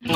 Hey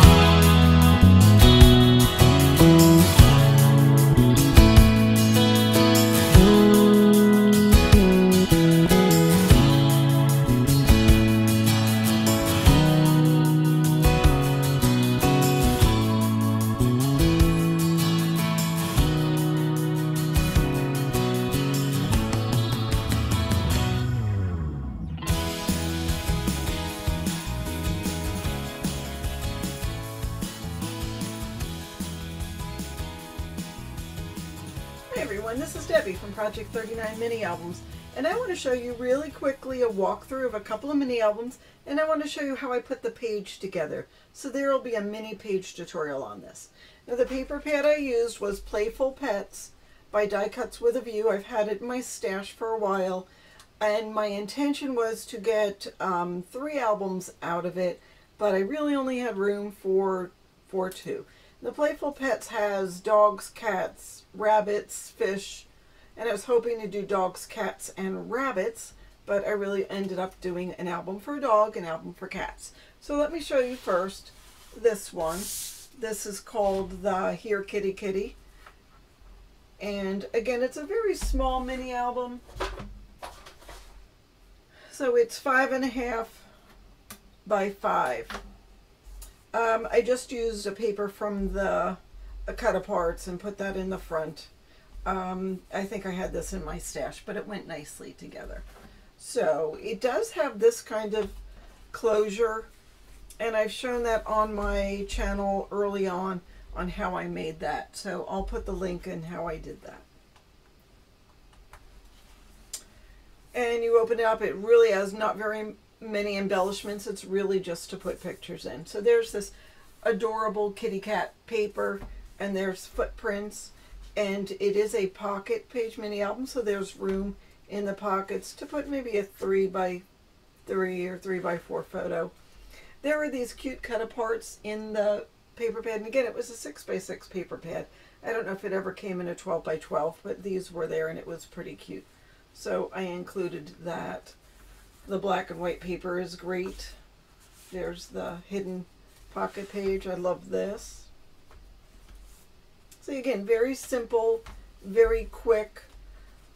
everyone, this is Debbie from Project 39 Mini Albums, and I want to show you really quickly a walkthrough of a couple of mini albums, and I want to show you how I put the page together. So there will be a mini page tutorial on this. Now the paper pad I used was Playful Pets by Die Cuts with a View. I've had it in my stash for a while, and my intention was to get 3 albums out of it, but I really only had room for 2. The Playful Pets has dogs, cats, rabbits, fish, and I was hoping to do dogs, cats, and rabbits, but I really ended up doing an album for a dog, an album for cats. So let me show you first this one. This is called the Here Kitty Kitty. And again, it's a very small mini album. So it's 5.5 by 5. I just used a paper from the cut aparts and put that in the front. I think I had this in my stash, but it went nicely together. So it does have this kind of closure, and I've shown that on my channel early on how I made that. So I'll put the link in how I did that. And you open it up, it really has not very many embellishments. It's really just to put pictures in. So there's this adorable kitty cat paper, and there's footprints, and it is a pocket page mini album, so there's room in the pockets to put maybe a 3 by 3 or 3 by 4 photo. There were these cute cut aparts in the paper pad, and again it was a 6 by 6 paper pad. I don't know if it ever came in a 12 by 12, but these were there and it was pretty cute, so I included that. The black and white paper is great. There's the hidden pocket page. I love this. So again, very simple, very quick.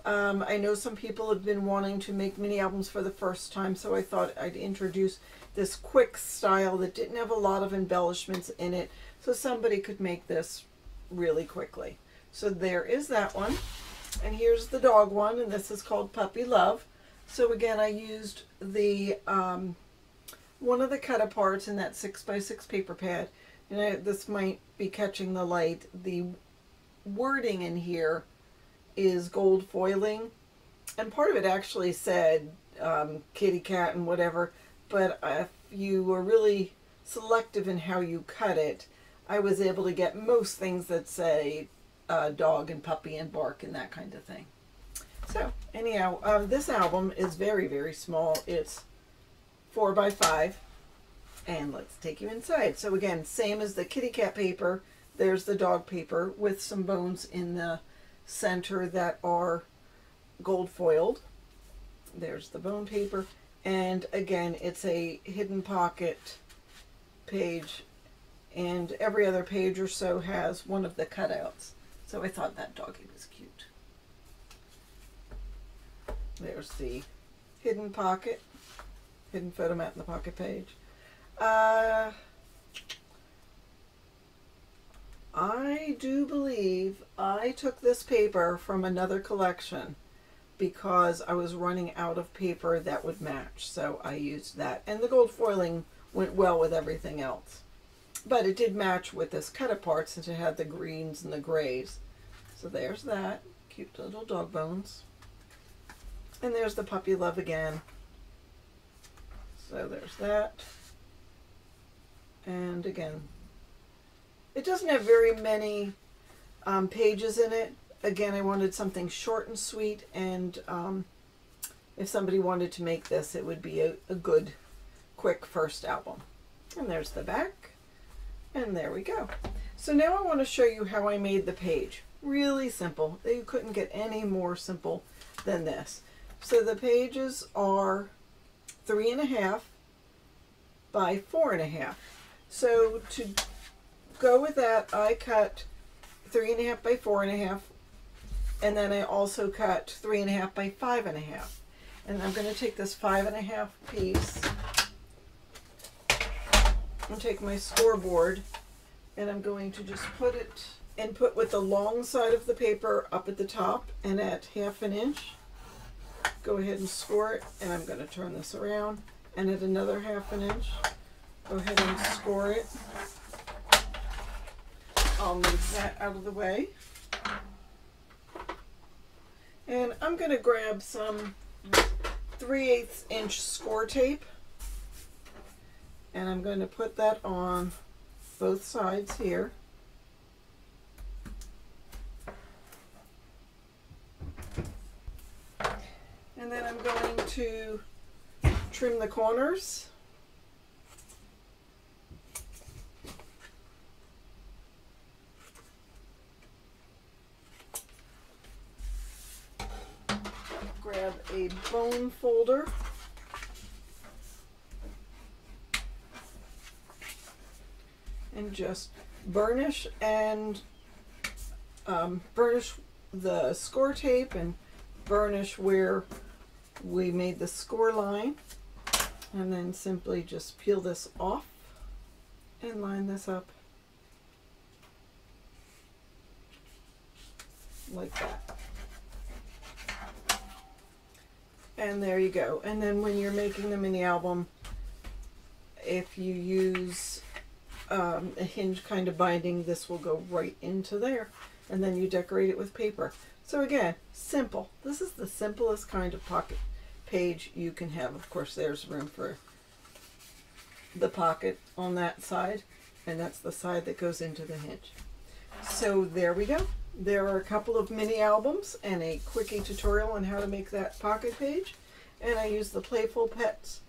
I know some people have been wanting to make mini albums for the first time, so I thought I'd introduce this quick style that didn't have a lot of embellishments in it, so somebody could make this really quickly. So there is that one. And here's the dog one, and this is called Puppy Love. So again, I used the one of the cut aparts in that 6 by 6 paper pad, and this might be catching the light. The wording in here is gold foiling, and part of it actually said kitty cat and whatever, but if you were really selective in how you cut it, I was able to get most things that say dog and puppy and bark and that kind of thing. So anyhow, this album is very, very small. It's 4 by 5, and let's take you inside. So again, same as the kitty cat paper, there's the dog paper with some bones in the center that are gold foiled. There's the bone paper, and again, it's a hidden pocket page, and every other page or so has one of the cutouts. So I thought that doggy was cute. There's the hidden pocket, hidden photo mat in the pocket page. I do believe I took this paper from another collection because I was running out of paper that would match, so I used that. And the gold foiling went well with everything else. But it did match with this cut apart since it had the greens and the grays. So there's that. Cute little dog bones. And there's the Puppy Love again. So there's that. And again, it doesn't have very many pages in it. Again, I wanted something short and sweet, and if somebody wanted to make this, it would be a good, quick first album. And there's the back. And there we go. So now I want to show you how I made the page. Really simple. You couldn't get any more simple than this. So the pages are 3.5 by 4.5. So to go with that, I cut 3.5 by 4.5, and then I also cut 3.5 by 5.5. And I'm going to take this 5.5 piece and take my scoreboard, and I'm going to just put it and put with the long side of the paper up at the top, and at 1/2 inch, go ahead and score it. And I'm going to turn this around, and at another 1/2 inch, go ahead and score it. I'll move that out of the way. And I'm going to grab some 3/8 inch score tape, and I'm going to put that on both sides here. And then I'm going to trim the corners. Grab a bone folder. And just burnish and burnish the score tape and burnish where we made the score line, and then simply just peel this off and line this up like that. And there you go. And then when you're making the mini album, if you use a hinge kind of binding, this will go right into there, and then you decorate it with paper. So again, simple. This is the simplest kind of pocket page you can have. Of course, there's room for the pocket on that side, and that's the side that goes into the hinge. So there we go. There are a couple of mini albums and a quickie tutorial on how to make that pocket page, and I used the Playful Pets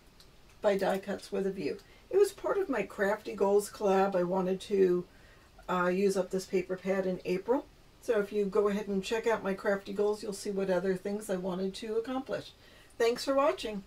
by Die Cuts with a View. It was part of my Crafty Goals collab. I wanted to use up this paper pad in April. So if you go ahead and check out my Crafty Goals, you'll see what other things I wanted to accomplish. Thanks for watching.